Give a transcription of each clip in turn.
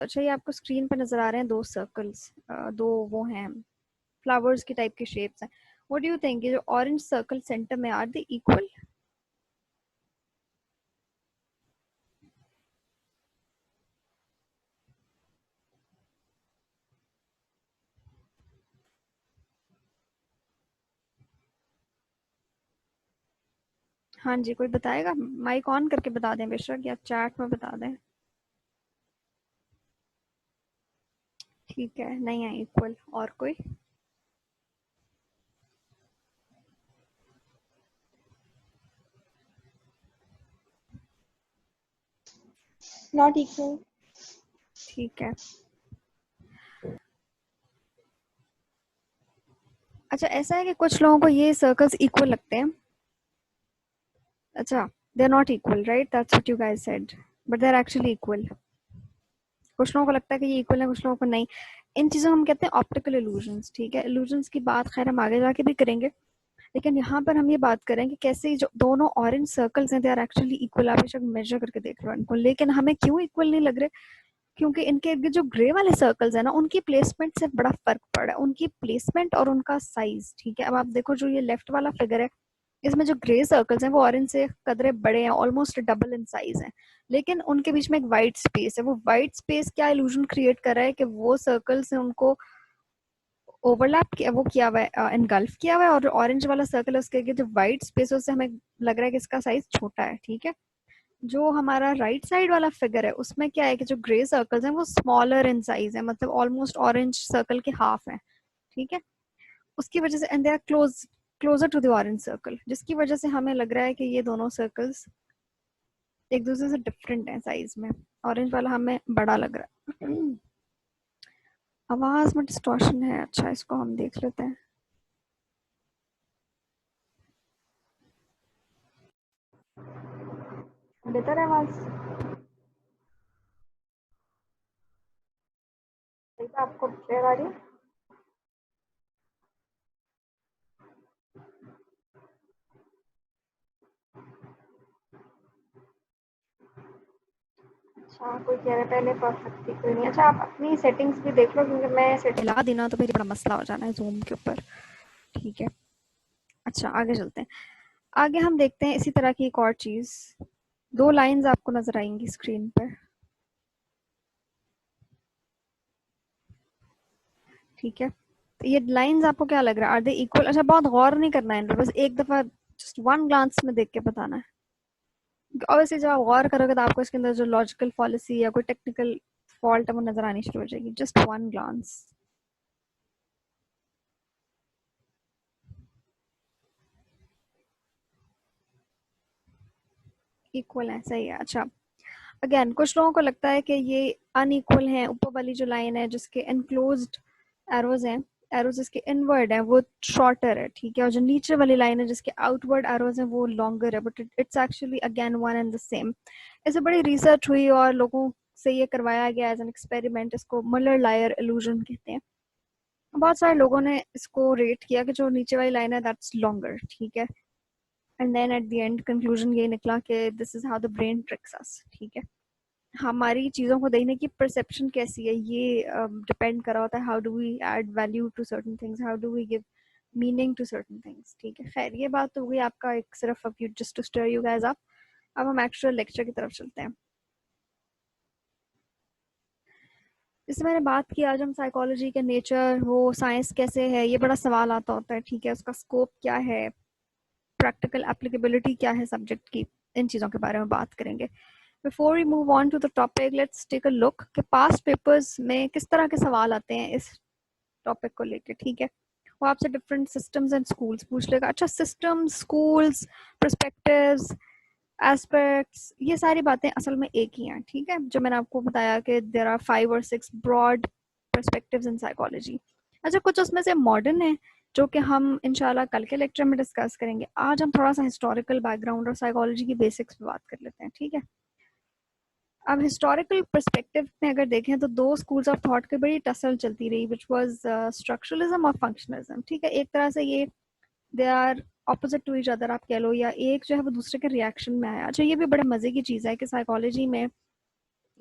अच्छा, ये आपको स्क्रीन पर नजर आ रहे हैं दो सर्कल्स, दो वो हैं फ्लावर्स की टाइप के शेप्स हैं। व्हाट डू यू थिंक, ये जो ऑरेंज सर्कल सेंटर में, आर दे इक्वल? हाँ जी, कोई बताएगा? माइक ऑन करके बता दें बेशक, या चैट में बता दें। ठीक है, नहीं है इक्वल। और कोई? Not equal. ठीक है। अच्छा, ऐसा है कि कुछ लोगों को ये सर्कल्स इक्वल लगते हैं। अच्छा, they are not equal, right? That's what you guys said, but they are actually equal. कुछ लोगों को लगता है कि ये इक्वल है, कुछ लोगों को नहीं। इन चीज़ों को हम कहते हैं ऑप्टिकल इल्यूजन्स। ठीक है, इल्यूजन्स की बात खैर हम आगे जाके भी करेंगे, लेकिन यहाँ पर हम ये बात करें कि कैसे जो दोनों ऑरेंज सर्कल्स हैं दे आर एक्चुअली इक्वल। आप बेशक मेजर करके देख लो इनको, लेकिन हमें क्यों इक्वल नहीं लग रहे? क्योंकि इनके जो ग्रे वाले सर्कल्स है ना, उनकी प्लेसमेंट से बड़ा फर्क पड़ा है, उनकी प्लेसमेंट और उनका साइज। ठीक है, अब आप देखो जो ये लेफ्ट वाला फिगर है, इसमें जो ग्रे सर्कल्स हैं वो ऑरेंज से कदरे बड़े हैं, ऑलमोस्ट डबल इन साइज हैं, लेकिन उनके बीच में एक वाइट स्पेस है। वो वाइट स्पेस क्या इल्यूजन क्रिएट कर रहा है कि वो सर्कल्स हैं उनको ओवरलैप किया, वो किया हुआ है, इनगल्फ किया हुआ है, और ऑरेंज वाला सर्कल है उसके जो वाइट स्पेस है उससे हमें लग रहा है कि इसका साइज छोटा है। ठीक है, जो हमारा राइट साइड वाला फिगर है उसमें क्या है कि जो ग्रे सर्कल्स हैं वो स्मॉलर इन साइज है, मतलब ऑलमोस्ट ऑरेंज सर्कल के हाफ है। ठीक है, उसकी वजह से and they are closer to the orange circle, जिसकी वजह से हमें लग रहा है कि ये दोनों सर्कल्स एक दूसरे से डिफरेंट है साइज में। ऑरेंज वाला हमें बड़ा लग रहा है। आवाज में डिस्टॉर्शन है। अच्छा, इसको हम देख लेते हैं। बेहतर है आवाज? सही है, आपको क्लियर आ रही है? अच्छा, कोई कह रहा है पहले परफेक्ट थी, कोई नहीं। अच्छा, आप अपनी सेटिंग्स भी देख लो, क्योंकि मैं सेट हिला देना तो फिर बड़ा मसला हो जाना है जूम के ऊपर। ठीक है, अच्छा आगे चलते हैं। आगे हम देखते हैं इसी तरह की एक और चीज। दो लाइंस आपको नजर आएंगी स्क्रीन पर। ठीक है, तो ये लाइंस आपको क्या लग रहा है, आर दे इक्वल? अच्छा, बहुत गौर नहीं करना है इन पर, बस एक दफा जस्ट वन ग्लांस में देख के बताना है। ऑब्वियसली जब आप गौर करोगे तो आपको इसके अंदर जो लॉजिकल फॉलिसी या कोई टेक्निकल फॉल्ट है वो नजर आनी शुरू हो जाएगी। Just one glance. इक्वल है, सही है। अच्छा, अगेन कुछ लोगों को लगता है कि ये अनइक्वल है। ऊपर वाली जो लाइन है जिसके एनक्लोज्ड एरोज हैं, एरोज इसके इनवर्ड है, वो शॉर्टर है। ठीक है, और जो नीचे वाली लाइन है जिसके आउटवर्ड एरोज हैं वो लॉन्गर है, but it's actually again one and the same. ऐसे बड़ी रिसर्च हुई और लोगों से ये करवाया गया एज एन एक्सपेरिमेंट। इसको मलर लायर इल्यूजन कहते हैं। बहुत सारे लोगों ने इसको रेट किया कि जो नीचे वाली लाइन है दैट्स लॉन्गर। ठीक है, and then at the end conclusion ये निकला कि this is how the brain tricks us. ठीक है, हमारी चीज़ों को देखने की परसेप्शन कैसी है ये डिपेंड कर रहा होता है। How do we add value to certain things, how do we give meaning to certain things. ठीक है, खैर ये बात तो हुई आपका एक सिर्फ अब just to stir you guys up. अब हम एक्चुअल लेक्चर की तरफ चलते हैं। जैसे मैंने बात की, आज हम साइकोलॉजी के नेचर, वो साइंस कैसे है, ये बड़ा सवाल आता होता है। ठीक है, उसका स्कोप क्या है, प्रैक्टिकल एप्लीकेबिलिटी क्या है सब्जेक्ट की, इन चीज़ों के बारे में बात करेंगे। Before we move on to the topic, let's take a look कि पास्ट पेपर्स में किस तरह के सवाल आते हैं इस टॉपिक को लेके। ठीक है, वो आपसे डिफरेंट सिस्टम्स एंड स्कूल्स पूछ लेगा। अच्छा, सिस्टम्स, स्कूल्स, पर्सपेक्टिव्स, एस्पेक्ट्स, ये सारी बातें असल में एक ही हैं। ठीक है, जो मैंने आपको बताया कि देयर आर 5 और 6 ब्रॉड पर्सपेक्टिव्स इन साइकोलॉजी। अच्छा, कुछ उसमें से मॉडर्न है जो कि हम इंशाल्लाह कल के लेक्चर में डिस्कस करेंगे। आज हम थोड़ा सा हिस्टोरिकल बैकग्राउंड और साइकोलॉजी की बेसिक्स पे बात कर लेते हैं। ठीक है, अब हिस्टोरिकल पर्सपेक्टिव में अगर देखें तो दो स्कूल्स ऑफ थॉट की बड़ी टसल चलती रही, विच वाज स्ट्रक्चरलिज्म और फंक्शनलिज्म। ठीक है, एक तरह से ये they are opposite to each other आप कह लो, या एक जो है वो दूसरे के रिएक्शन में आया। अच्छा, ये भी बड़े मजे की चीज़ है कि साइकोलॉजी में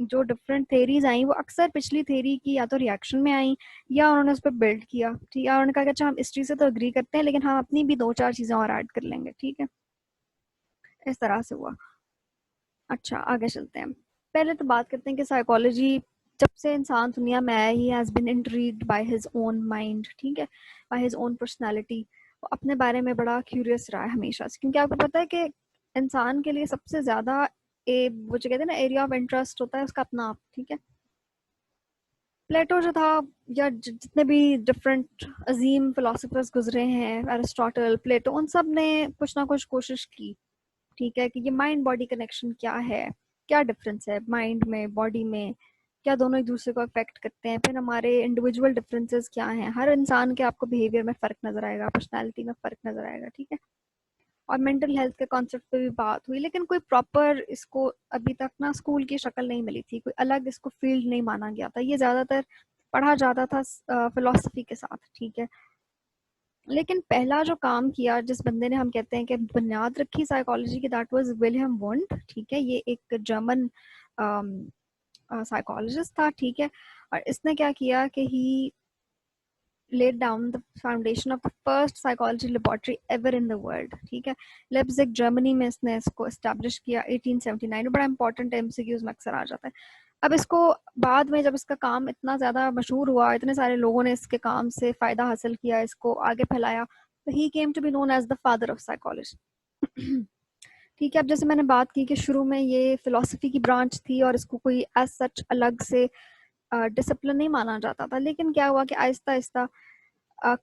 जो डिफरेंट थेरीज आई वो अक्सर पिछली थेरी की या तो रिएक्शन में आई या उन्होंने उस पर बिल्ड किया, ठीक है, उन्होंने कहा कि अच्छा हम इस चीज़ से तो अग्री करते हैं लेकिन हम अपनी भी दो चार चीज़ें और ऐड कर लेंगे, ठीक है, इस तरह से हुआ। अच्छा आगे चलते हैं। पहले तो बात करते हैं कि साइकोलॉजी जब से इंसान दुनिया में आया he has been intrigued by his own mind, ठीक है, बाय हिज ओन पर्सनालिटी। वो अपने बारे में बड़ा क्यूरियस रहा है हमेशा से, क्योंकि आपको पता है कि इंसान के लिए सबसे ज़्यादा वो जो कहते हैं ना एरिया ऑफ इंटरेस्ट होता है उसका अपना आप, ठीक है। प्लेटो जो था या जितने भी डिफरेंट अजीम फिलोसफर्स गुजरे हैं, एरिस्टोटल, प्लेटो, उन सब ने कुछ ना कुछ कोशिश की, ठीक है, कि ये माइंड बॉडी कनेक्शन क्या है, क्या डिफरेंस है माइंड में बॉडी में, क्या दोनों एक दूसरे को अफेक्ट करते हैं, फिर हमारे इंडिविजुअल डिफरेंसेस क्या हैं, हर इंसान के आपको बिहेवियर में फ़र्क नज़र आएगा, पर्सनैलिटी में फ़र्क नज़र आएगा, ठीक है। और मेंटल हेल्थ के कॉन्सेप्ट पे भी बात हुई, लेकिन कोई प्रॉपर इसको अभी तक ना स्कूल की शक्ल नहीं मिली थी, कोई अलग इसको फील्ड नहीं माना गया था, ये ज़्यादातर पढ़ा जाता था फिलोसफी के साथ, ठीक है। लेकिन पहला जो काम किया जिस बंदे ने, हम कहते हैं कि बुनियाद रखी साइकोलॉजी की, दैट वाज विलियम वुंड, ठीक है, ये एक जर्मन साइकोलॉजिस्ट था, ठीक है। और इसने क्या किया कि ही laid down the foundation of the first psychology laboratory ever in the world, ठीक है। लेप्जिग जर्मनी में इसने इसको एस्टेब्लिश किया 1879 में, बड़ा इंपॉर्टेंट एमसीक्यूज में अक्सर आ जाता है। अब इसको बाद में जब इसका काम इतना ज़्यादा मशहूर हुआ, इतने सारे लोगों ने इसके काम से फ़ायदा हासिल किया, इसको आगे फैलाया, तो he came to be known as the father of psychology. ठीक है। अब जैसे मैंने बात की कि शुरू में ये फिलोसफी की ब्रांच थी और इसको कोई एज सच अलग से डिसिप्लिन नहीं माना जाता था, लेकिन क्या हुआ कि आहिस्ता आहिस्ता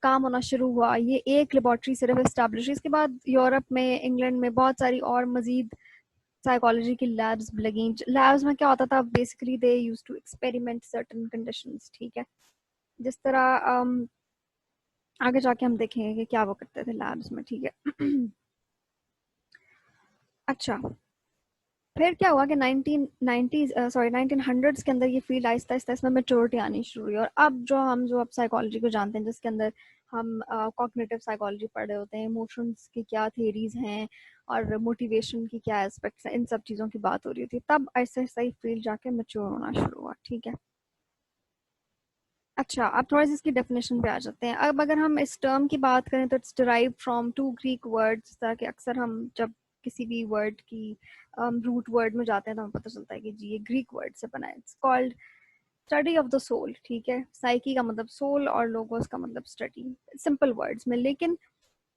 काम होना शुरू हुआ, ये एक लेबॉर्ट्री सिर्फ इस्टेब्लिश, इसके बाद यूरोप में, इंग्लैंड में बहुत सारी और मजीद साइकोलॉजी की लैब्स लगी। लैब्स में क्या होता था, basically they use to experiment certain conditions, ठीक है। जिस तरह आगे जाके हम देखेंगे कि क्या वो करते थे लैब्स में, ठीक है। अच्छा, फिर क्या हुआ कि 1900s के अंदर ये फील्ड आहिस्ता आहिस्ता इसमें मेच्योरिटी आनी शुरू हुई, और अब जो आप साइकोलॉजी को जानते हैं, जिसके अंदर हम कॉग्निटिव साइकोलॉजी पढ़ रहे होते हैं, इमोशंस की क्या थेरीज हैं और मोटिवेशन की क्या एस्पेक्ट्स हैं, इन सब चीज़ों की बात हो रही होती है, तब आहिस्ता आहिस्ता ही फील्ड जाके मेच्योर होना शुरू हुआ, ठीक है। अच्छा, अब थोड़ा सा इसकी डेफिनेशन पे आ जाते हैं। अब अगर हम इस टर्म की बात करें तो it's derive from two Greek words, जिस तरह के अक्सर हम जब किसी भी वर्ड की रूट वर्ड में जाते हैं तो हमें पता चलता है कि जी ये ग्रीक वर्ड से बना है। It's called study of the soul, ठीक है। साइकी का मतलब सोल और लोगोस का मतलब स्टडी, सिंपल वर्ड्स में। लेकिन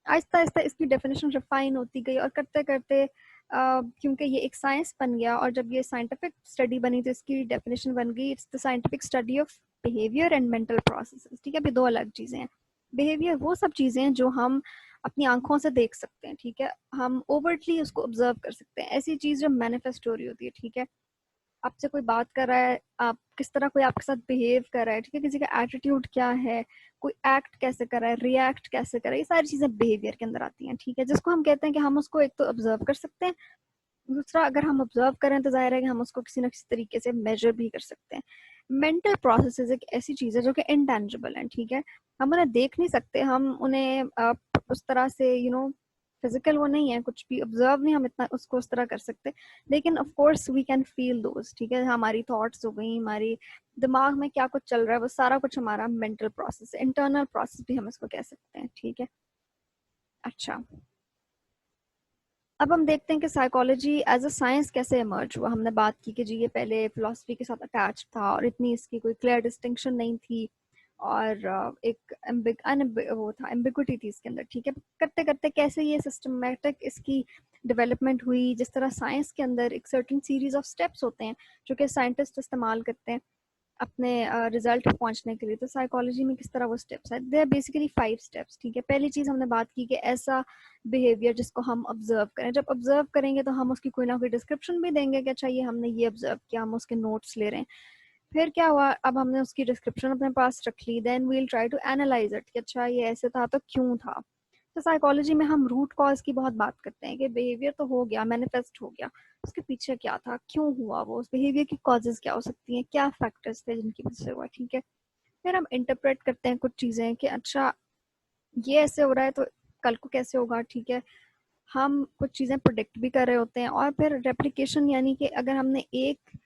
आहिस्ता आहिस्ता इसकी डेफिनेशन रिफाइन होती गई और करते करते क्योंकि ये एक साइंस बन गया और जब ये साइंटिफिक स्टडी बनी तो इसकी डेफिनेशन बन गई, it's the scientific study of behaviour and mental processes, ठीक है। अभी दो अलग चीज़ें हैं। बिहेवियर वो सब चीज़ें हैं जो हम अपनी आंखों से देख सकते हैं, ठीक है, हम ओवरटली उसको ऑब्जर्व कर सकते हैं, ऐसी चीज़ जो मैनिफेस्ट हो रही होती है, ठीक है। आपसे कोई बात कर रहा है, आप किस तरह कोई आपके साथ बिहेव कर रहा है, ठीक है, किसी का एटीट्यूड क्या है, कोई एक्ट कैसे कर रहा है, रिएक्ट कैसे कर रहा है, ये सारी चीजें बिहेवियर के अंदर आती हैं, ठीक है, जिसको हम कहते हैं कि हम उसको एक तो ऑब्जर्व कर सकते हैं, दूसरा अगर हम ऑब्जर्व करें तो जाहिर है कि हम उसको किसी न किसी तरीके से मेजर भी कर सकते हैं। मेंटल प्रोसेसेस एक ऐसी चीज है जो कि इनटेंजिबल है, ठीक है, हम उन्हें देख नहीं सकते, हम उन्हें उस तरह से फिजिकल वो नहीं है, कुछ भी ऑब्जर्व नहीं हम इतना उसको उस तरह कर सकते, लेकिन of course we can feel those, ठीक है। हमारी थॉट्स हो गई, हमारी दिमाग में क्या कुछ चल रहा है, वो सारा कुछ हमारा मेंटल प्रोसेस, इंटरनल प्रोसेस भी हम इसको कह सकते हैं, ठीक है। अच्छा, अब हम देखते हैं कि साइकोलॉजी एज अ साइंस कैसे इमर्ज हुआ। हमने बात की कि जी ये पहले फिलोसफी के साथ अटैच था और इतनी इसकी कोई क्लियर डिस्टिंक्शन नहीं थी और एक वो था, एम्बिग्विटी थी इसके अंदर, ठीक है। करते करते कैसे ये सिस्टमेटिक इसकी डेवलपमेंट हुई, जिस तरह साइंस के अंदर एक सर्टेन सीरीज ऑफ स्टेप्स होते हैं जो कि साइंटिस्ट इस्तेमाल करते हैं अपने रिजल्ट पे पहुंचने के लिए, तो साइकोलॉजी में किस तरह वो स्टेप्स है, दे आर बेसिकली 5 स्टेप्स, ठीक है। पहली चीज हमने बात की कि ऐसा बिहेवियर जिसको हम ऑब्जर्व करें, जब ऑब्जर्व करेंगे तो हम उसकी कोई ना कोई डिस्क्रिप्शन भी देंगे कि अच्छा ये हमने ये ऑब्जर्व किया, हम उसके नोट्स ले रहे हैं। फिर क्या हुआ, अब हमने उसकी डिस्क्रिप्शन अपने पास रख ली, then we'll try to analyse it कि अच्छा ये ऐसे था तो क्यों था। तो साइकोलॉजी में हम रूट कॉज की बहुत बात करते हैं कि बिहेवियर तो हो गया, मैनिफेस्ट हो गया, उसके पीछे क्या था, क्यों हुआ वो, उस बिहेवियर की कॉजेज क्या हो सकती हैं, क्या फैक्टर्स थे जिनकी वजह से हुआ, ठीक है। फिर हम इंटरप्रेट करते हैं कुछ चीजें कि अच्छा ये ऐसे हो रहा है तो कल को कैसे होगा, ठीक है। हम कुछ चीजें प्रोडिक्ट भी कर रहे होते हैं और फिर रेप्लिकेशन, यानी कि अगर हमने एक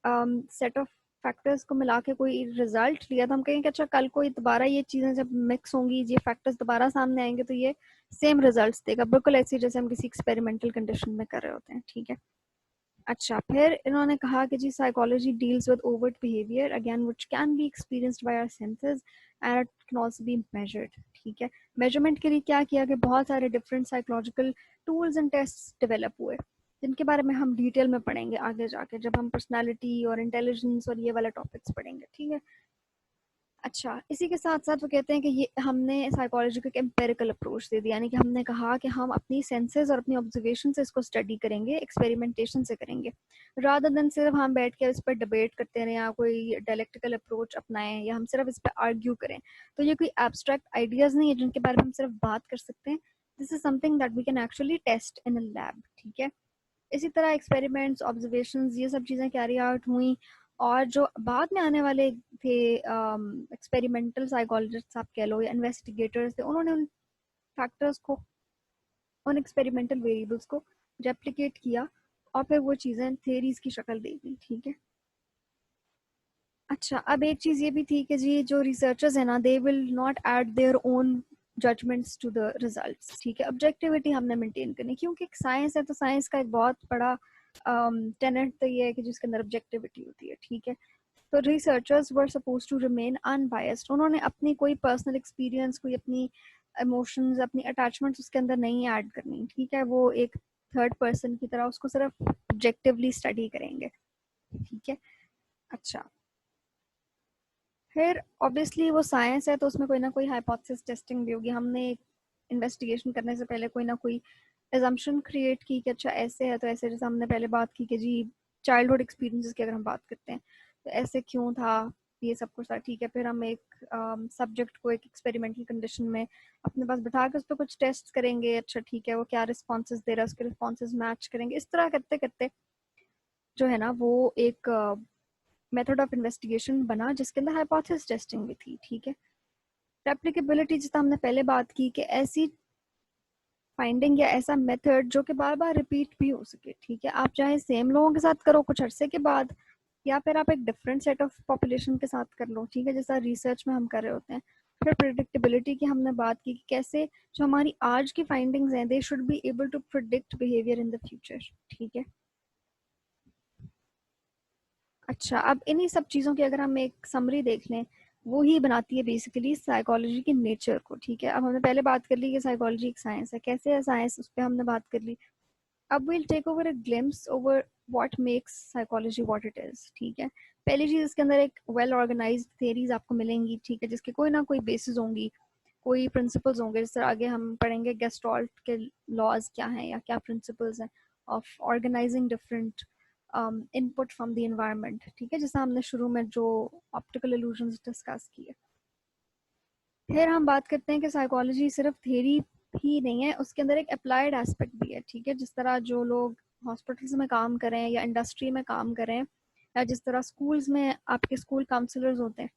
सेट ऑफ फैक्टर्स को मिला के कोई रिजल्ट लिया, तो हम कहेंगे अच्छा कल को दोबारा ये चीज़ें जब मिक्स होंगी, ये फैक्टर्स दोबारा सामने आएंगे तो ये सेम रिजल्ट्स देगा, बिल्कुल ऐसे जैसे हम किसी एक्सपेरिमेंटल कंडीशन में कर रहे होते हैं, ठीक है। अच्छा, फिर इन्होंने कहा कि जी psychology deals with overt behaviour again which can be experienced by our senses and it can also be measured, ठीक है। मेजरमेंट के लिए क्या किया कि बहुत सारे different psychological tools and tests develop हुए, जिनके बारे में हम डिटेल में पढ़ेंगे आगे जाके जब हम पर्सनालिटी और इंटेलिजेंस और ये वाला टॉपिक्स पढ़ेंगे, ठीक है। अच्छा, इसी के साथ साथ वो कहते हैं कि ये हमने साइकोलॉजी को एक एम्पेरिकल अप्रोच दे दिया, यानी कि हमने कहा कि हम अपनी सेंसेस और अपनी ऑब्जर्वेशन से इसको स्टडी करेंगे, एक्सपेरिमेंटेशन से करेंगे, रादर देन सिर्फ हम बैठ के इस पर डिबेट करते रहें या कोई डायलेक्टिकल अप्रोच अपनाएं या हम सिर्फ इस पर आर्ग्यू करें। तो ये कोई एब्स्ट्रैक्ट आइडियाज़ नहीं है जिनके बारे में हम सिर्फ बात कर सकते हैं, this is something that we can actually test in a lab, ठीक है। इसी तरह एक्सपेरिमेंट्स, ऑब्जर्वेशंस, ये सब चीज़ें कैरी आउट हुई, और जो बाद में आने वाले थे एक्सपेरिमेंटल साइकोलॉजिस्ट आप कह लो या इन्वेस्टिगेटर्स थे, उन्होंने उन फैक्टर्स को, उन एक्सपेरिमेंटल वेरिएबल्स को रेप्लिकेट किया और फिर वो चीज़ें थेरीज की शक्ल दे दी, ठीक है। अच्छा, अब एक चीज़ ये भी थी कि जी जो रिसर्चर्स हैं ना, they will not add their own judgements to the results, ठीक है। ऑब्जेक्टिविटी हमने मेंटेन करनी, क्योंकि साइंस है तो साइंस का एक बहुत बड़ा टेनेट तो ये है कि जिसके अंदर ऑब्जेक्टिविटी होती है, ठीक है। तो researchers were suppose to remain unbiased, उन्होंने अपनी कोई पर्सनल एक्सपीरियंस, कोई अपनी इमोशंस, अपनी अटैचमेंट्स उसके अंदर नहीं ऐड करनी, ठीक है। वो एक थर्ड पर्सन की तरह उसको सिर्फ ऑब्जेक्टिवली स्टडी करेंगे, ठीक है। अच्छा, फिर ऑब्वियसली वो साइंस है तो उसमें कोई ना कोई हाइपोथेसिस टेस्टिंग भी होगी, हमने इन्वेस्टिगेशन करने से पहले कोई ना कोई एजम्पशन क्रिएट की कि अच्छा ऐसे है तो ऐसे, जैसे हमने पहले बात की कि जी चाइल्डहुड एक्सपीरियंसेस की अगर हम बात करते हैं तो ऐसे क्यों था, ये सब कुछ था, ठीक है। फिर हम एक सब्जेक्ट को एक एक्सपेरिमेंटल कंडीशन में अपने पास बिठा कर उस पर कुछ टेस्ट करेंगे, अच्छा ठीक है वो क्या रिस्पॉन्सेज दे रहा है, उसके रिस्पॉन्सेज मैच करेंगे, इस तरह करते करते जो है ना वो एक मेथड ऑफ इन्वेस्टिगेशन बना जिसके अंदर हाइपोथेसिस टेस्टिंग भी थी, ठीक है। रेप्लिकेबिलिटी, जिसका हमने पहले बात की कि ऐसी फाइंडिंग या ऐसा मेथड जो कि बार बार रिपीट भी हो सके, ठीक है। आप चाहे सेम लोगों के साथ करो कुछ अरसे के बाद, या फिर आप एक डिफरेंट सेट ऑफ पॉपुलेशन के साथ कर लो, ठीक है, जैसा रिसर्च में हम कर रहे होते हैं। फिर प्रिडिक्टेबिलिटी की हमने बात की कि कैसे जो हमारी आज की फाइंडिंग्स हैं they should be able to predict behaviour in the future, ठीक है। अच्छा, अब इन्हीं सब चीज़ों की अगर हम एक समरी देख लें, वो ही बनाती है बेसिकली साइकोलॉजी के नेचर को, ठीक है। अब हमने पहले बात कर ली कि साइकोलॉजी एक साइंस है, कैसे है साइंस, उस पर हमने बात कर ली। अब we'll take over a glimpse over what makes psychology what it is, ठीक है। पहली चीज, इसके अंदर एक वेल ऑर्गेनाइज्ड थेरीज आपको मिलेंगी, ठीक है, जिसके कोई ना कोई बेसिस होंगी, कोई प्रिंसिपल्स होंगे। जिस तरह आगे हम पढ़ेंगे गेस्टॉल्ट के लॉज क्या हैं या क्या प्रिंसिपल्स हैं of organising different input from the environment, ठीक है, जैसा हमने शुरू में जो ऑप्टिकल इल्यूजन्स डिस्कस किए। फिर हम बात करते हैं कि साइकोलॉजी सिर्फ थ्योरी ही नहीं है, उसके अंदर एक अप्लाइड एस्पेक्ट भी है, ठीक है। जिस तरह जो लोग हॉस्पिटल्स में काम करें या इंडस्ट्री में काम करें, या जिस तरह स्कूल्स में आपके स्कूल काउंसलर्स होते हैं,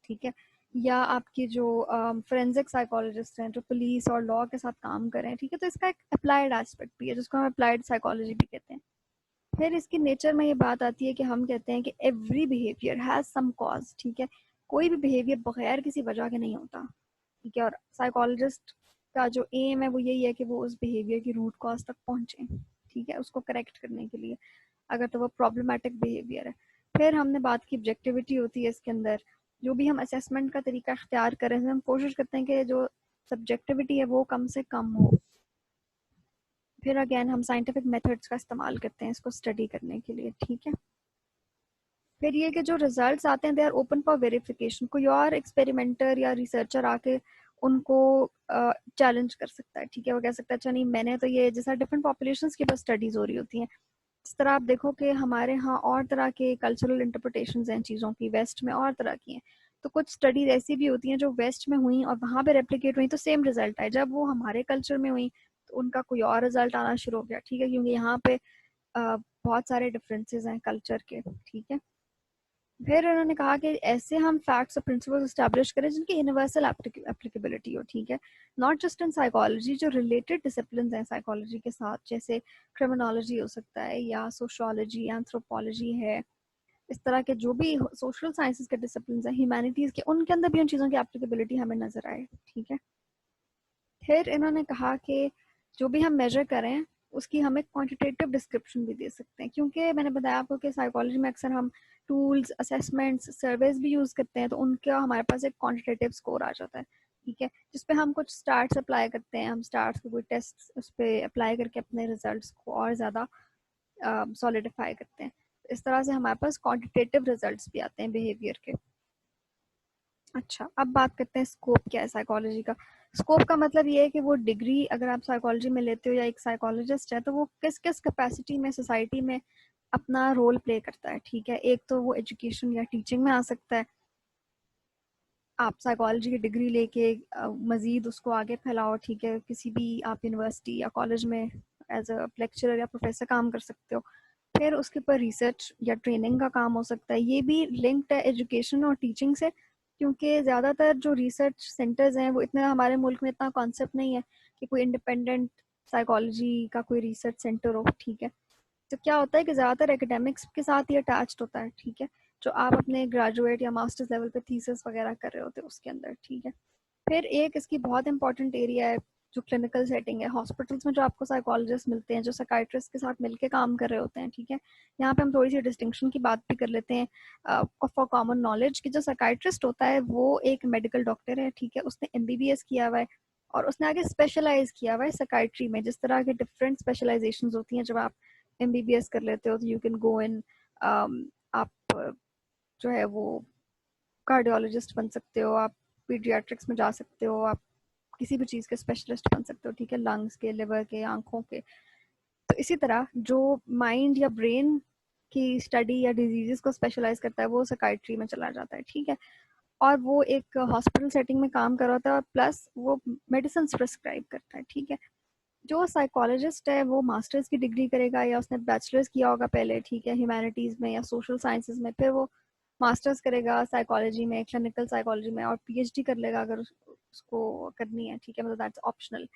ठीक है, या आपके जो फोरेंसिक साइकोलॉजिस्ट हैं जो पुलिस और लॉ के साथ काम करें, ठीक है, तो इसका एक अप्लाइड एस्पेक्ट भी है जिसको हम अप्लाइड साइकोलॉजी भी कहते हैं। फिर इसकी नेचर में ये बात आती है कि हम कहते हैं कि every behaviour has some cause, ठीक है। कोई भी बिहेवियर बगैर किसी वजह के नहीं होता, ठीक है। और साइकोलॉजिस्ट का जो एम है वो यही है कि वो उस बिहेवियर की रूट कॉज तक पहुंचे, ठीक है, उसको करेक्ट करने के लिए, अगर तो वो प्रॉब्लमेटिक बिहेवियर है। फिर हमने बात की ऑब्जेक्टिविटी होती है इसके अंदर, जो भी हम असेसमेंट का तरीका अख्तियार करें हम कोशिश करते हैं कि जो सब्जेक्टिविटी है वो कम से कम हो। फिर अगेन हम साइंटिफिक मेथड्स का इस्तेमाल करते हैं इसको स्टडी करने के लिए, ठीक है। फिर ये कि जो रिजल्ट्स आते हैं they are open for verification, कोई और एक्सपेरिमेंटर या रिसर्चर आके उनको चैलेंज कर सकता है, ठीक है। वो कह सकता है अच्छा नहीं, मैंने तो ये, जैसा डिफरेंट पॉपुलेशंस की बस स्टडीज हो रही होती हैं, जिस तरह आप देखो कि हमारे यहाँ और तरह के कल्चरल इंटरप्रिटेशंस हैं चीज़ों की, वेस्ट में और तरह की हैं। तो कुछ स्टडीज ऐसी भी होती हैं जो वेस्ट में हुई और वहाँ पे रेप्लिकेट हुई तो सेम रिजल्ट आए, जब वो हमारे कल्चर में हुई तो उनका कोई और रिजल्ट आना शुरू हो गया, ठीक है, क्योंकि यहाँ पे बहुत सारे डिफरेंसेस हैं कल्चर के, ठीक है। फिर उन्होंने कहा कि ऐसे हम फैक्ट्स और प्रिंसिपल्स एस्टैब्लिश करें जिनकी यूनिवर्सल एप्लीकेबिलिटी हो, ठीक है, नॉट जस्ट इन साइकोलॉजी, जो रिलेटेड डिसिप्लिन हैं साइकोलॉजी के साथ, जैसे क्रिमिनोलॉजी हो सकता है या सोशोलॉजी, एंथ्रोपोलॉजी है, इस तरह के जो भी सोशल साइंसेस के डिसिप्लिन है, ह्यूमैनिटीज़ के, उनके अंदर भी उन चीज़ों की एप्लीकेबिलिटी हमें नज़र आए, ठीक है। फिर इन्होंने कहा कि जो भी हम मेजर करें उसकी हम एक क्वांटिटेटिव डिस्क्रिप्शन भी दे सकते हैं, क्योंकि मैंने बताया आपको कि साइकोलॉजी में अक्सर हम टूल्स, असेसमेंट्स, सर्वेज भी यूज़ करते हैं, तो उनका हमारे पास एक क्वांटिटेटिव स्कोर आ जाता है, ठीक है, जिस पे हम कुछ स्टार्स अप्लाई करते हैं, हम स्टार्स के कोई टेस्ट उस पर अप्लाई करके अपने रिजल्ट्स को और ज़्यादा सॉलिडिफाई करते हैं। इस तरह से हमारे पास क्वांटिटेटिव रिजल्ट्स भी आते हैं बिहेवियर के। अच्छा, अब बात करते हैं स्कोप क्या है साइकोलॉजी का। स्कोप का मतलब ये है कि वो डिग्री अगर आप साइकोलॉजी में लेते हो या एक साइकोलॉजिस्ट है, तो वो किस किस कैपेसिटी में सोसाइटी में अपना रोल प्ले करता है, ठीक है। एक तो वो एजुकेशन या टीचिंग में आ सकता है, आप साइकोलॉजी की डिग्री लेके मज़ीद उसको आगे फैलाओ, ठीक है, किसी भी आप यूनिवर्सिटी या कॉलेज में एज अ लेक्चरर या प्रोफेसर काम कर सकते हो। फिर उसके ऊपर रिसर्च या ट्रेनिंग का काम हो सकता है, ये भी लिंक्ड है एजुकेशन और टीचिंग से, क्योंकि ज़्यादातर जो रिसर्च सेंटर्स हैं वो इतना हमारे मुल्क में इतना कॉन्सेप्ट नहीं है कि कोई इंडिपेंडेंट साइकोलॉजी का कोई रिसर्च सेंटर हो, ठीक है। तो क्या होता है कि ज़्यादातर एकेडमिक्स के साथ ही अटैच्ड होता है, ठीक है, जो आप अपने ग्रेजुएट या मास्टर्स लेवल पे थीसिस वगैरह कर रहे होते हैं उसके अंदर, ठीक है। फिर एक इसकी बहुत इंपॉर्टेंट एरिया है जो क्लिनिकल सेटिंग है, हॉस्पिटल्स में जो आपको साइकोलॉजिस्ट मिलते हैं जो साइकाइट्रिस्ट के साथ मिलके काम कर रहे होते हैं, ठीक है। यहाँ पे हम थोड़ी सी डिस्टिंक्शन की बात भी कर लेते हैं फॉर कॉमन नॉलेज कि जो साइकाइट्रिस्ट होता है वो एक मेडिकल डॉक्टर है, ठीक है, उसने एमबीबीएस किया हुआ है और उसने आगे स्पेशलाइज किया हुआ है साइकाइट्री में। जिस तरह के डिफरेंट स्पेशलाइजेशन होती हैं, जब आप एमबीबीएस कर लेते हो तो यू कैन गो इन, आप जो है वो कार्डियोलॉजिस्ट बन सकते हो, आप पीडियाट्रिक्स में जा सकते हो, आप किसी भी चीज़ के स्पेशलिस्ट बन सकते हो, ठीक है, लंग्स के, लिवर के, आंखों के। तो इसी तरह जो माइंड या ब्रेन की स्टडी या डिजीजेस को स्पेशलाइज करता है वो साइकाइट्री में चला जाता है, ठीक है। और वो एक हॉस्पिटल सेटिंग में काम कर रहा होता है और प्लस वो मेडिसिन प्रिस्क्राइब करता है, ठीक है। जो साइकोलॉजिस्ट है वो मास्टर्स की डिग्री करेगा या उसने बैचलर्स किया होगा पहले, ठीक है, ह्यूमैनिटीज़ में या सोशल साइंसेज में, फिर वो मास्टर्स करेगा साइकोलॉजी में, क्लिनिकल साइकोलॉजी में, और पीएचडी कर लेगा अगर उसको करनी है, ठीक है, मतलब दैट्स ऑप्शनल।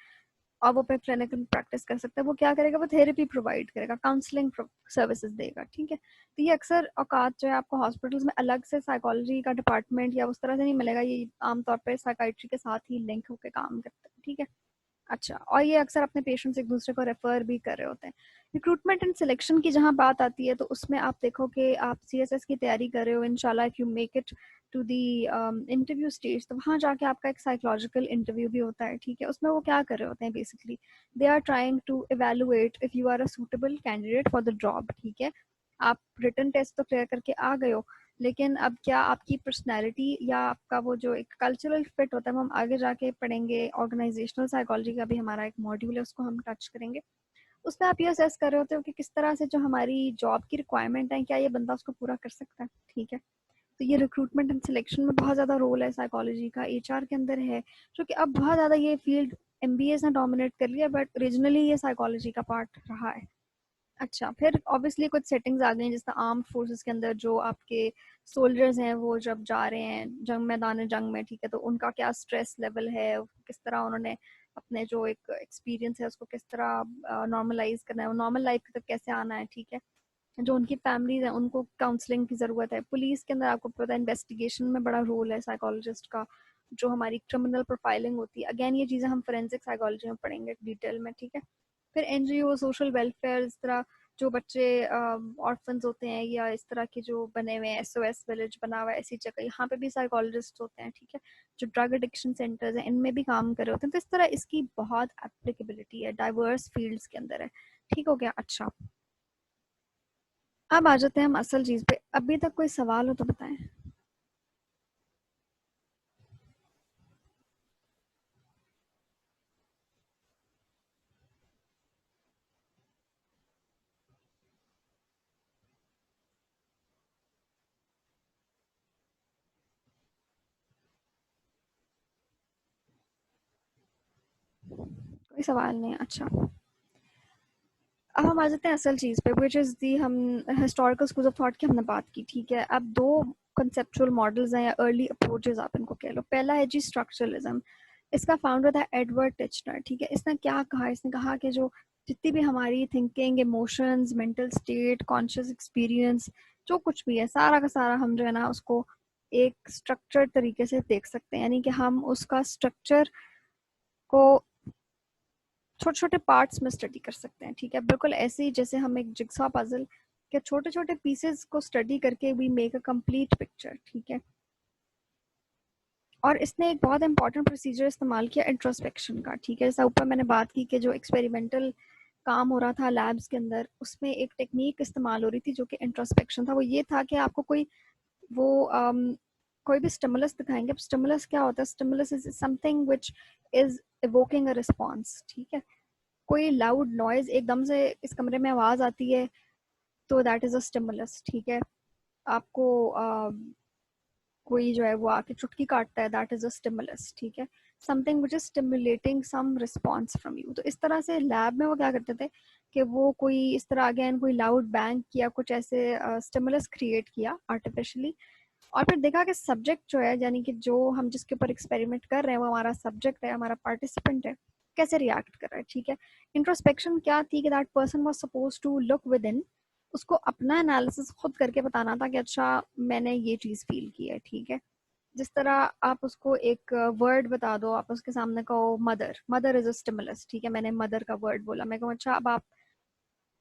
और वो फिर क्लिनिकल प्रैक्टिस कर सकता है। वो क्या करेगा, वो थेरेपी प्रोवाइड करेगा, काउंसलिंग सर्विसेज देगा, ठीक है। तो ये अक्सर औकात जो है आपको हॉस्पिटल्स में अलग से साइकोलॉजी का डिपार्टमेंट या उस तरह से नहीं मिलेगा, ये आमतौर पर साइकाइट्री के साथ ही लिंक होकर काम करता है, ठीक है। अच्छा, और ये अक्सर अपने पेशेंट्स एक दूसरे को रेफर भी कर रहे होते हैं। रिक्रूटमेंट एंड सिलेक्शन की जहाँ बात आती है तो उसमें आप देखो कि आप सीएसएस की तैयारी कर रहे हो, इंशाल्लाह if you make it to the interview stage, तो वहाँ जाके आपका एक साइकोलॉजिकल इंटरव्यू भी होता है, ठीक है। उसमें वो क्या कर रहे होते हैं, basically they are trying to evaluate if you are a suitable candidate for the job, ठीक है। आप रिटन टेस्ट तो क्लियर करके आ गए हो, लेकिन अब क्या आपकी पर्सनैलिटी या आपका वो जो एक कल्चरल फिट होता है, वो हम आगे जाके पढ़ेंगे, ऑर्गेनाइजेशनल साइकोलॉजी का भी हमारा एक मॉड्यूल है, उसको हम टच करेंगे। उसमें आप ये असेस कर रहे होते हो कि किस तरह से जो हमारी जॉब की रिक्वायरमेंट है, क्या ये बंदा उसको पूरा कर सकता है, ठीक है। तो ये रिक्रूटमेंट एंड सिलेक्शन में बहुत ज़्यादा रोल है साइकोलॉजी का, एचआर के अंदर है, जो कि अब बहुत ज़्यादा ये फील्ड एमबीए ने डोमिनेट कर लिया, बट ओरिजिनली ये साइकोलॉजी का पार्ट रहा है। अच्छा, फिर ऑब्वियसली कुछ सेटिंग्स आ गई हैं, जैसे आर्म्ड फोर्सेस के अंदर जो आपके सोल्जर्स हैं वो जब जा रहे हैं जंग, मैदान जंग में, ठीक है, तो उनका क्या स्ट्रेस लेवल है, किस तरह उन्होंने अपने जो एक एक्सपीरियंस है उसको किस तरह नॉर्मलाइज करना है, वो नॉर्मल लाइफ तक कैसे आना है, ठीक है। जो उनकी फैमिलीज हैं उनको काउंसलिंग की ज़रूरत है। पुलिस के अंदर आपको पता है इन्वेस्टिगेशन में बड़ा रोल है साइकोलॉजिस्ट का, जो हमारी क्रिमिनल प्रोफाइलिंग होती है, अगेन ये चीज़ें हम फोरेंसिक साइकोलॉजी में पढ़ेंगे डिटेल में, ठीक है। फिर एनजीओ, सोशल वेलफेयर, इस तरह जो बच्चे ऑर्फन्स होते हैं या इस तरह के जो बने हुए हैं, एसओएस विलेज बना हुआ है ऐसी जगह, यहाँ पे भी साइकोलॉजिस्ट होते हैं, ठीक है। जो ड्रग एडिक्शन सेंटर्स हैं इनमें भी काम कर रहे होते हैं। तो इस तरह इसकी बहुत एप्लीकेबिलिटी है, डाइवर्स फील्ड्स के अंदर है, ठीक हो गया। अच्छा, अब आ जाते हैं हम असल चीज पे। अभी तक कोई सवाल हो तो बताएं। कोई सवाल नहीं, अच्छा। अब हम आ जाते हैं असल चीज़ पे, विच इज़ दी, हम हिस्टोरिकल स्कूल्स ऑफ थॉट की हमने बात की, ठीक है। अब दो कंसेप्चुअल मॉडल्स हैं या अर्ली अप्रोचेस आप इनको कह लो। पहला है जी स्ट्रक्चरलिज्म। इसका फाउंडर था एडवर्ड टिचनर, ठीक है। इसने क्या कहा, इसने कहा कि जो जितनी भी हमारी thinking, emotions, mental state, conscious experience, जो कुछ भी है सारा का सारा हम जो है ना उसको एक स्ट्रक्चर तरीके से देख सकते हैं, यानी कि हम उसका स्ट्रक्चर को छोटे छोटे पार्ट्स में स्टडी कर सकते हैं। ठीक है, बिल्कुल ऐसे ही जैसे हम एक जिग्सॉ पजल के छोटे छोटे पीसेस को स्टडी करके we make a complete picture. ठीक है, और इसने एक बहुत इंपॉर्टेंट प्रोसीजर इस्तेमाल किया इंट्रोस्पेक्शन का। ठीक है, जैसा ऊपर मैंने बात की कि जो एक्सपेरिमेंटल काम हो रहा था लैब्स के अंदर, उसमें एक टेक्निक इस्तेमाल हो रही थी जो कि इंट्रोस्पेक्शन था। वो ये था कि आपको वो कोई भी स्टिमुलस दिखाएंगे। अब स्टिमुलस क्या होता है? Stimulus is something which is evoking a response. ठीक है, कोई लाउड नॉइज एकदम से इस कमरे में आवाज आती है तो दैट इज अ स्टिमुलस। ठीक है, आपको कोई जो है वो आके चुटकी काटता है, दैट इज अ स्टिमुलस। ठीक है, something which is stimulating some response from you. तो इस तरह से लैब में वो क्या करते थे कि वो कोई इस तरह अगेन कोई लाउड बैंग किया, कुछ ऐसे स्टिमुलस क्रिएट किया आर्टिफिशियली, और फिर देखा कि सब्जेक्ट जो है, यानी कि जो हम जिसके ऊपर एक्सपेरिमेंट कर रहे हैं वो हमारा सब्जेक्ट है, हमारा पार्टिसिपेंट है, कैसे रिएक्ट कर रहा है। ठीक है, इंट्रोस्पेक्शन क्या थी कि that person was suppose to look within, उसको अपना एनालिसिस खुद करके बताना था कि अच्छा मैंने ये चीज़ फील की है। ठीक है, जिस तरह आप उसको एक वर्ड बता दो, आप उसके सामने कहो mother, mother is a stimulus. ठीक है, मैंने मदर का वर्ड बोला, मैं कहूँ अच्छा अब आप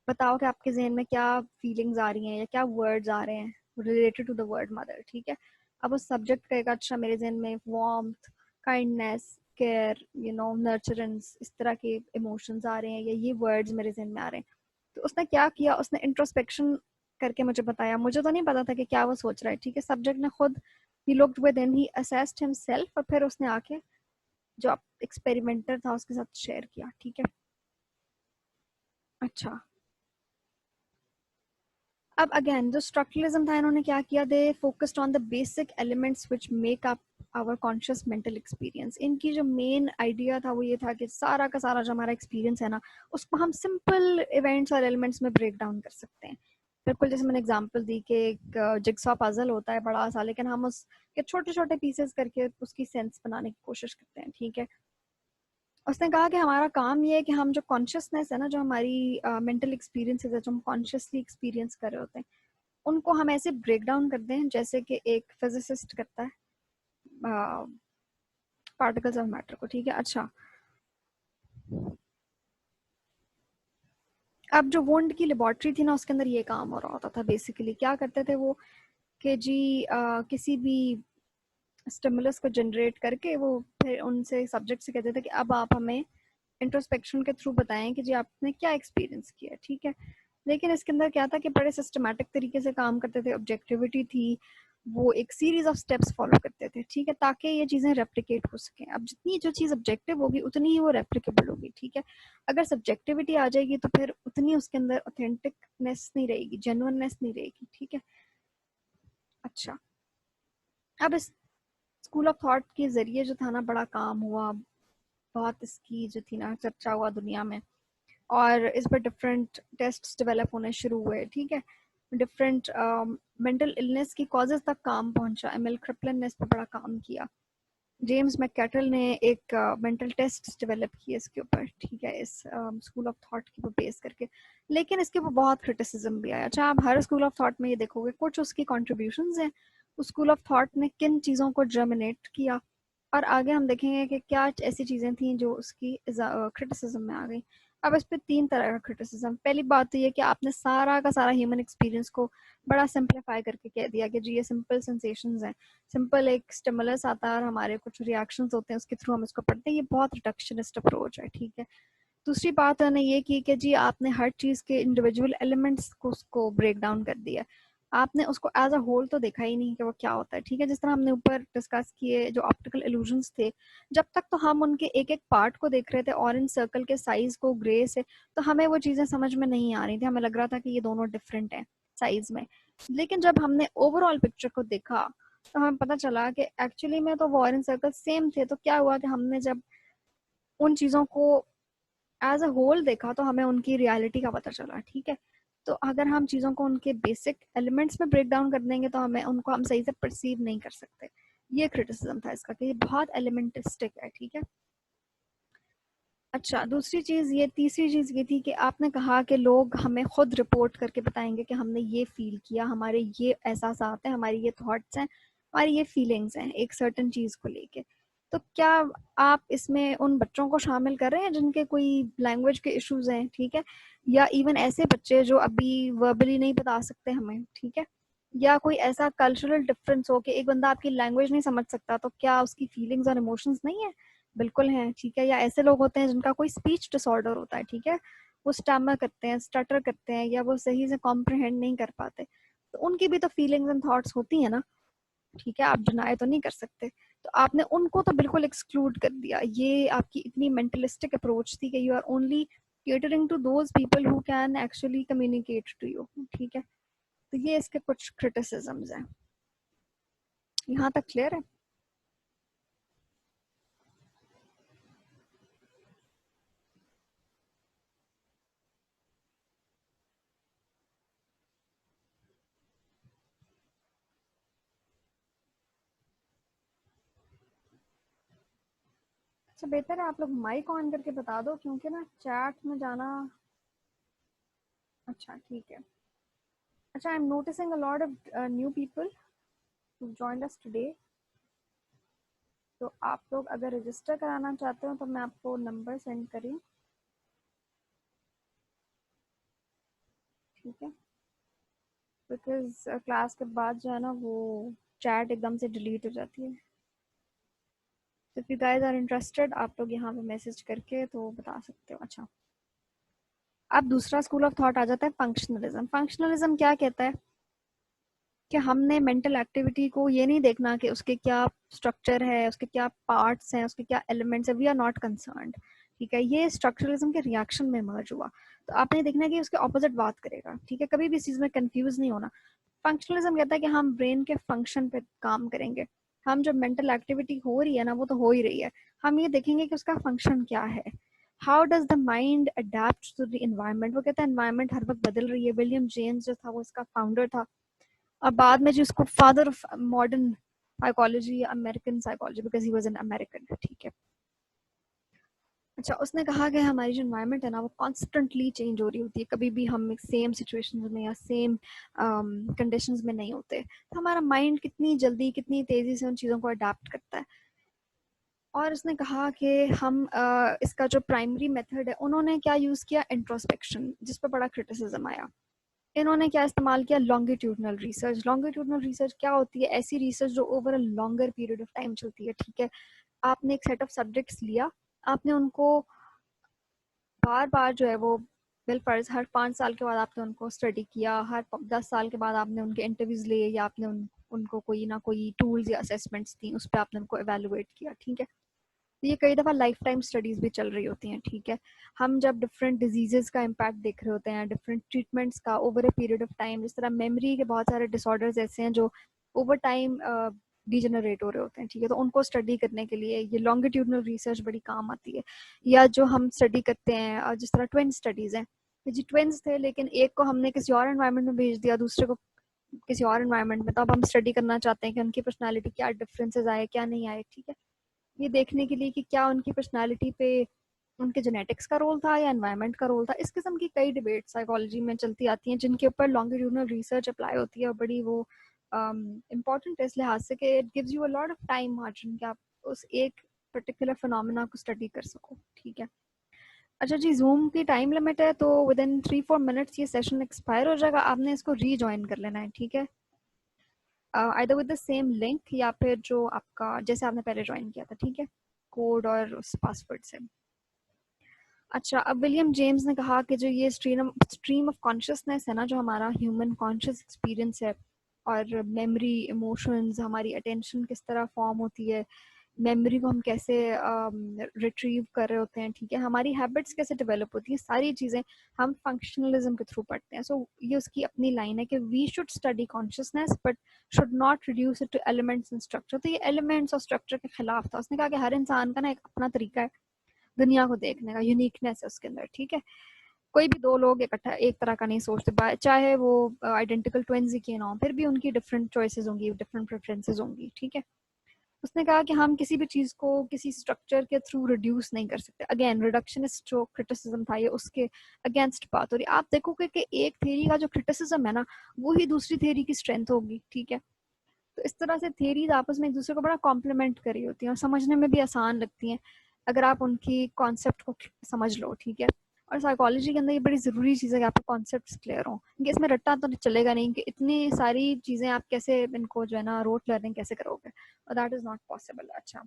बताओ कि आपके जहन में क्या फीलिंग्स आ रही हैं या क्या वर्ड्स आ रहे हैं related to the word mother. ठीक है, अब उस सब्जेक्ट कहेगा अच्छा मेरे जहन में वार्मथ, काइंडनेस, केयर, नर्चरेंस, इस तरह के इमोशंस आ रहे हैं या ये वर्ड्स मेरे जहन में आ रहे हैं। तो उसने क्या किया, उसने इंट्रोस्पेक्शन करके मुझे बताया। मुझे तो नहीं पता था कि क्या वो सोच रहा है। ठीक है, सब्जेक्ट ने खुद he looked with in, he assessed himself, और फिर उसने आके जो एक्सपेरिमेंटर था उसके साथ शेयर किया। ठीक है, अच्छा अब अगेन जो स्ट्रक्चरलिज्म था, इन्होंने क्या किया, they focused on the basic elements which make up our conscious mental experience. इनकी जो मेन आइडिया था वो ये था कि सारा का सारा जो हमारा एक्सपीरियंस है ना, उसको हम सिंपल इवेंट्स और एलिमेंट्स में ब्रेक डाउन कर सकते हैं। बिल्कुल जैसे मैंने एग्जांपल दी कि एक जिग्सॉ पजल होता है बड़ा सा, लेकिन हम उसके छोटे छोटे पीसेस करके उसकी सेंस बनाने की कोशिश करते हैं। ठीक है, उसने कहा कि हमारा काम ये है कि हम जो कॉन्शियसनेस है ना, जो हमारी मेंटल एक्सपीरियंसेस है, जो हम कॉन्शियसली एक्सपीरियंस कर रहे होते हैं, उनको हम ऐसे ब्रेक डाउन करते हैं जैसे कि एक फिजिसिस्ट करता है पार्टिकल्स ऑफ मैटर को। ठीक है, अच्छा अब जो वुंड की लेबोरेटरी थी ना, उसके अंदर ये काम हो रहा होता था। बेसिकली क्या करते थे वो कि जी किसी भी स्टिमुलस को जनरेट करके वो फिर उनसे सब्जेक्ट से कहते थे कि अब आप हमें इंट्रोस्पेक्शन के थ्रू बताएं कि जी आपने क्या एक्सपीरियंस किया। ठीक है, लेकिन इसके अंदर क्या था कि बड़े सिस्टमैटिक तरीके से काम करते थे, ऑब्जेक्टिविटी थी, वो एक सीरीज ऑफ स्टेप्स फॉलो करते थे। ठीक है, ताकि ये चीज़ें रेप्लिकेट हो सकें। अब जितनी जो चीज़ ऑब्जेक्टिव होगी उतनी ही वो रेप्लिकेबल होगी। ठीक है, अगर सब्जेक्टिविटी आ जाएगी तो फिर उतनी उसके अंदर ऑथेंटिकनेस नहीं रहेगी, जेन्युइननेस नहीं रहेगी। ठीक है, अच्छा अब इस स्कूल ऑफ थॉट के जरिए जो था ना बड़ा काम हुआ, बहुत इसकी जो थी ना चर्चा हुआ दुनिया में, और इस पर डिफरेंट टेस्ट डेवलप होने शुरू हुए। ठीक है, डिफरेंट मेंटल इलनेस की कॉजेज तक काम पहुंचा। एमिल क्रिपलिन ने इस पर बड़ा काम किया। जेम्स मैककेटल ने एक मेंटल टेस्ट डेवलप किए इसके ऊपर। ठीक है, इस स्कूल ऑफ थॉट के ऊपर बेस करके, लेकिन इसके ऊपर बहुत क्रिटिसिज्म भी आया। अच्छा आप हर स्कूल ऑफ थॉट में ये देखोगे कुछ उसकी कॉन्ट्रीब्यूशंस हैं, उस स्कूल ऑफ थॉट ने किन चीज़ों को जर्मिनेट किया, और आगे हम देखेंगे कि क्या ऐसी चीज़ें थी जो उसकी क्रिटिसिज्म में आ गई। अब इस पे तीन तरह का क्रिटिसिज्म। पहली बात तो ये कि आपने सारा का सारा ह्यूमन एक्सपीरियंस को बड़ा सिंप्लीफाई करके कह दिया कि जी ये सिंपल सेंसेशंस हैं, सिंपल एक स्टिमुलस आता है और हमारे कुछ रिएक्शंस होते हैं, उसके थ्रू हम इसको पढ़ते हैं। ये बहुत रिडक्शनिस्ट अप्रोच है। ठीक है, दूसरी बात उन्होंने ये की कि जी आपने हर चीज़ के इंडिविजुअल एलिमेंट्स को उसको ब्रेक डाउन कर दिया, आपने उसको एज अ होल तो देखा ही नहीं कि वो क्या होता है। ठीक है, जिस तरह हमने ऊपर डिस्कस किए जो ऑप्टिकल इल्यूजन्स थे, जब तक तो हम उनके एक एक पार्ट को देख रहे थे, ऑरेंज सर्कल के साइज को ग्रे से, तो हमें वो चीज़ें समझ में नहीं आ रही थी, हमें लग रहा था कि ये दोनों डिफरेंट हैं साइज में। लेकिन जब हमने ओवरऑल पिक्चर को देखा तो हमें पता चला कि एक्चुअली में तो वो ऑरेंज सर्कल सेम थे। तो क्या हुआ कि हमने जब उन चीज़ों को एज अ होल देखा तो हमें उनकी रियलिटी का पता चला। ठीक है, तो अगर हम चीज़ों को उनके बेसिक एलिमेंट्स में ब्रेक डाउन कर देंगे तो हमें उनको हम सही से परसीव नहीं कर सकते। ये क्रिटिसिज्म था इसका कि ये बहुत एलिमेंटिस्टिक है। ठीक है, अच्छा, दूसरी चीज़ ये, तीसरी चीज़ ये थी कि आपने कहा कि लोग हमें खुद रिपोर्ट करके बताएंगे कि हमने ये फील किया, हमारे ये एहसासात हैं, हमारी ये थॉट्स हैं, हमारी ये फीलिंग्स हैं एक सर्टन चीज़ को लेके। तो क्या आप इसमें उन बच्चों को शामिल कर रहे हैं जिनके कोई लैंग्वेज के इश्यूज हैं, ठीक है, या इवन ऐसे बच्चे जो अभी वर्बली नहीं बता सकते हमें, ठीक है, या कोई ऐसा कल्चरल डिफरेंस हो कि एक बंदा आपकी लैंग्वेज नहीं समझ सकता तो क्या उसकी फीलिंग्स और इमोशंस नहीं है? बिल्कुल हैं, ठीक है। या ऐसे लोग होते हैं जिनका कोई स्पीच डिसऑर्डर होता है, ठीक है, वो स्टैमर करते हैं, स्टटर करते हैं, या वो सही से कॉम्प्रिहेंड नहीं कर पाते, तो उनकी भी तो फीलिंग्स एंड थॉट्स होती है ना, ठीक है, आप डिनाई तो नहीं कर सकते। तो आपने उनको तो बिल्कुल एक्सक्लूड कर दिया। ये आपकी इतनी मेंटलिस्टिक अप्रोच थी कि you are only catering to those people who can actually communicate to you, ठीक है। तो ये इसके कुछ क्रिटिसिजम्स हैं। यहाँ तक क्लियर है? अच्छा, बेहतर है आप लोग माइक ऑन करके बता दो, क्योंकि ना चैट में जाना। अच्छा, ठीक है। अच्छा, I am noticing a lot of new people who joined us today. तो आप लोग अगर रजिस्टर कराना चाहते हो तो मैं आपको नंबर सेंड करी, ठीक है, बिकॉज क्लास के बाद जो है ना वो चैट एकदम से डिलीट हो जाती है। If you guys are interested, आप लोग यहाँ पे मैसेज करके तो बता सकते हो। अच्छा, अब दूसरा स्कूल ऑफ थॉट आ जाता है फंक्शनलिज्म। फंक्शनलिज्म क्या कहता है कि हमने मेंटल एक्टिविटी को ये नहीं देखना कि उसके क्या स्ट्रक्चर है, उसके क्या पार्ट्स हैं, उसके क्या एलिमेंट्स है, वी आर नॉट कंसर्न्ड, ठीक है। ये स्ट्रक्चरलिज्म के रिएक्शन में इमर्ज हुआ। तो आपने देखना है कि उसके ऑपोजिट बात करेगा, ठीक है, कभी भी इस चीज में कंफ्यूज नहीं होना। फंक्शनलिज्म कहता है कि हम ब्रेन के फंक्शन पे काम करेंगे। हम जब मेंटल एक्टिविटी हो रही है ना, वो तो हो ही रही है, हम ये देखेंगे कि उसका फंक्शन क्या है। How does the mind adapt to the environment. वो कहता है एनवायरमेंट हर वक्त बदल रही है। विलियम जेम्स जो था वो इसका फाउंडर था, और बाद में जिसको father of modern psychology, American psychology, because he was an American, ठीक है। अच्छा, उसने कहा कि हमारी जो इन्वायरमेंट है ना वो कॉन्स्टेंटली चेंज हो रही होती है, कभी भी हम सेम सिचुएशंस में या सेम कंडीशंस में नहीं होते। तो हमारा माइंड कितनी जल्दी, कितनी तेजी से उन चीज़ों को अडेप्ट करता है। और उसने कहा कि हम इसका जो प्राइमरी मेथड है, उन्होंने क्या यूज़ किया, इंट्रोस्पेक्शन, जिस पर बड़ा क्रिटिसिज्म आया। इन्होंने क्या इस्तेमाल किया, लॉन्गिट्यूडनल रिसर्च। लॉन्गिट्यूडनल रिसर्च क्या होती है, ऐसी रिसर्च जो over a longer period of time चलती है, ठीक है। आपने एक सेट ऑफ सब्जेक्ट्स लिया, आपने उनको बार बार जो है वो बिल फर्ज हर 5 साल के बाद आपने उनको स्टडी किया, हर 10 साल के बाद आपने उनके इंटरव्यूज लिए, या आपने उनको कोई ना कोई टूल्स या असेसमेंट्स दी, उस पर आपने उनको एवेलुएट किया, ठीक है। तो ये कई दफ़ा लाइफ टाइम स्टडीज़ भी चल रही होती हैं, ठीक है। हम जब डिफरेंट डिजीज़ का इम्पैक्ट देख रहे होते हैं, डिफरेंट ट्रीटमेंट्स का over a period of time, जिस तरह मेमोरी के बहुत सारे डिसऑर्डर्स ऐसे हैं जो ओवर टाइम डिजेनरेट हो रहे होते हैं, ठीक है, तो उनको स्टडी करने के लिए ये लॉन्गिट्यूडनल रिसर्च बड़ी काम आती है। या जो हम स्टडी करते हैं जिस तरह ट्विन स्टडीज़ हैं, जी ट्विन्स थे लेकिन एक को हमने किसी और एनवायरनमेंट में भेज दिया, दूसरे को किसी और एनवायरनमेंट में, तो अब हम स्टडी करना चाहते हैं कि उनकी पर्सनैलिटी क्या डिफरेंसेस आए, क्या नहीं आए, ठीक है। ये देखने के लिए कि क्या उनकी पर्सनालिटी पे उनके जेनेटिक्स का रोल था या एनवायरनमेंट का रोल था। इस किस्म की कई डिबेट साइकोलॉजी में चलती आती हैं जिनके ऊपर लॉन्गिट्यूडनल रिसर्च अप्लाई होती है, और बड़ी वो इम्पॉर्टेंट है इस लिहाज से कि it gives you a lot of time margin कि आप उस एक पर्टिकुलर फिनोमेना को स्टडी कर सको, ठीक है। अच्छा जी, जूम की टाइम लिमिट है, तो विद इन 3-4 मिनट्स ये सेशन एक्सपायर हो जाएगा, आपने इसको रीजॉइन कर लेना है, ठीक है, either with the same link या फिर जो आपका जैसे आपने पहले ज्वाइन किया था, ठीक है, कोड और उस पासवर्ड से। अच्छा, अब विलियम जेम्स ने कहा कि जो ये स्ट्रीम ऑफ कॉन्शियसनेस है ना, जो हमारा ह्यूमन कॉन्शियस एक्सपीरियंस है, और मेमोरी, इमोशंस, हमारी अटेंशन किस तरह फॉर्म होती है, मेमोरी को हम कैसे रिट्रीव कर रहे होते हैं, ठीक है, हमारी हैबिट्स कैसे डेवलप होती हैं, सारी चीज़ें हम फंक्शनलिज्म के थ्रू पढ़ते हैं। सो ये उसकी अपनी लाइन है कि we should study consciousness but should not reduce it to elements and structure. तो ये एलिमेंट्स और स्ट्रक्चर के खिलाफ था। उसने कहा कि हर इंसान का ना एक अपना तरीका है दुनिया को देखने का, यूनिकनेस है उसके अंदर, ठीक है। कोई भी दो लोग इकट्ठा एक तरह का नहीं सोचते, चाहे वो आइडेंटिकल ट्विन्स ही क्यों ना हो, फिर भी उनकी डिफरेंट चॉइसेस होंगी, डिफरेंट प्रेफरेंसेस होंगी, ठीक है। उसने कहा कि हम किसी भी चीज़ को किसी स्ट्रक्चर के थ्रू रिड्यूस नहीं कर सकते। अगेन रिडक्शनिस्ट जो क्रिटिसिज्म था ये उसके अगेंस्ट बात हो रही है। आप देखोगे कि एक थेरी का जो क्रिटिसिज्म है ना वो ही दूसरी थेरी की स्ट्रेंथ होगी, ठीक है। तो इस तरह से थेरीज आपस में एक दूसरे को बड़ा कॉम्प्लीमेंट करी होती हैं और समझने में भी आसान लगती हैं अगर आप उनकी कॉन्सेप्ट को समझ लो, ठीक है। और साइकोलॉजी के अंदर ये बड़ी ज़रूरी चीज़ है कि आपके कॉन्सेप्ट्स क्लियर हों, क्योंकि इसमें रट्टा तो चलेगा नहीं कि इतनी सारी चीज़ें आप कैसे इनको जो है ना रोट लर्निंग कैसे करोगे, और दैट इज़ नॉट पॉसिबल। अच्छा,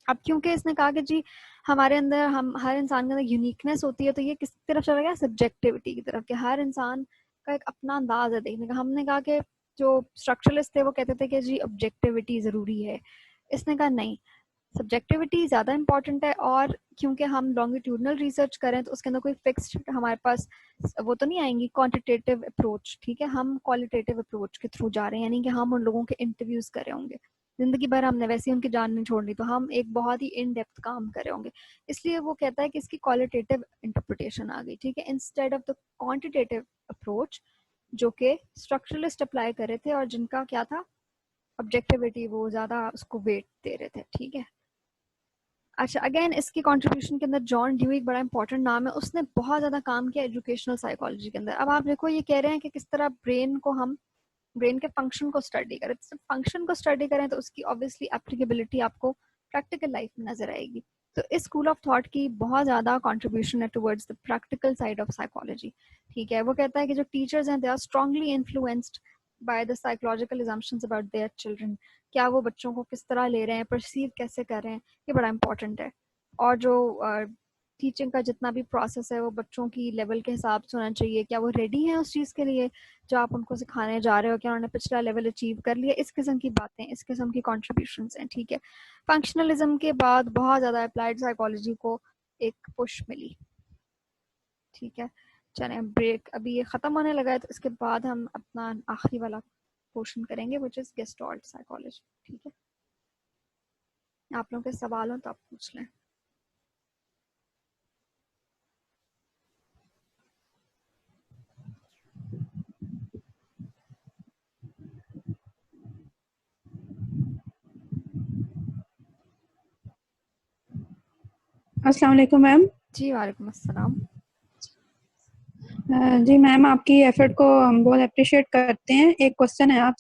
अब क्योंकि इसने कहा कि जी हमारे अंदर हम हर इंसान के अंदर यूनिकनेस होती है, तो ये किस तरफ चला गया, सब्जेक्टिविटी की तरफ, कि हर इंसान का एक अपना अंदाज है देखने का। हमने कहा कि जो स्ट्रक्चरलिस्ट थे वो कहते थे कि जी ऑब्जेक्टिविटी ज़रूरी है, इसने कहा नहीं, सब्जेक्टिविटी ज़्यादा इंपॉर्टेंट है। और क्योंकि हम लॉन्गिट्यूडनल रिसर्च करें तो उसके अंदर कोई फिक्स्ड हमारे पास वो तो नहीं आएंगी क्वांटिटेटिव अप्रोच, ठीक है। हम क्वालिटेटिव अप्रोच के थ्रू जा रहे हैं, यानी कि हम उन लोगों के इंटरव्यूज कर रहे होंगे, जिंदगी भर हमने वैसे ही उनकी जान नहीं छोड़नी, तो हम एक बहुत ही इन डेप्थ काम कर रहे होंगे। इसलिए वो कहता है कि इसकी क्वालिटेटिव इंटरप्रिटेशन आ गई, ठीक है, instead of the quantitative approach जो कि स्ट्रक्चरलिस्ट अप्लाई कर रहे थे और जिनका क्या था, ऑब्जेक्टिविटी, वो ज़्यादा उसको वेट दे रहे थे, ठीक है। अच्छा, अगेन इसकी कंट्रीब्यूशन के अंदर जॉन ड्यूई एक बड़ा इंपॉर्टेंट नाम है, उसने बहुत ज़्यादा काम किया एजुकेशनल साइकोलॉजी के अंदर। अब आप देखो ये कह रहे हैं कि किस तरह ब्रेन को हम ब्रेन के फंक्शन को स्टडी करें, तो फंक्शन को स्टडी करें तो उसकी ऑब्वियसली एप्लीकेबिलिटी आपको प्रैक्टिकल लाइफ में नजर आएगी। तो इस स्कूल ऑफ थॉट की बहुत ज़्यादा कंट्रीब्यूशन है towards the practical side of psychology, ठीक है। वो कहता है कि जो टीचर्स हैं they are strongly influenced by the psychological assumptions about their children. क्या वो बच्चों को किस तरह ले रहे हैं, परसीव कैसे कर रहे हैं, ये बड़ा इंपॉर्टेंट है। और जो टीचिंग का जितना भी प्रोसेस है वो बच्चों की लेवल के हिसाब से होना चाहिए। क्या वो रेडी हैं उस चीज़ के लिए जो आप उनको सिखाने जा रहे हो, क्या उन्होंने पिछला लेवल अचीव कर लिया, इस किस्म की बातें, इस किस्म की कॉन्ट्रीब्यूशंस हैं, ठीक है। फंक्शनलिज्म के बाद बहुत ज़्यादा अप्लाइड साइकोलॉजी को एक पुश मिली, ठीक है। चलें ब्रेक, अभी ये ख़त्म होने लगा है तो इसके बाद हम अपना आखिरी वाला पोर्शन करेंगे विच इज़ गेस्टॉल्ट साइकोलॉजी, ठीक है। आप लोगों के सवाल हो तो आप पूछ लें। अस्सलाम वालेकुम मैम। जी वालेकुम अस्सलाम। जी मैम, आपकी एफर्ट को हम बहुत अप्रिशिएट करते हैं। एक क्वेश्चन है आप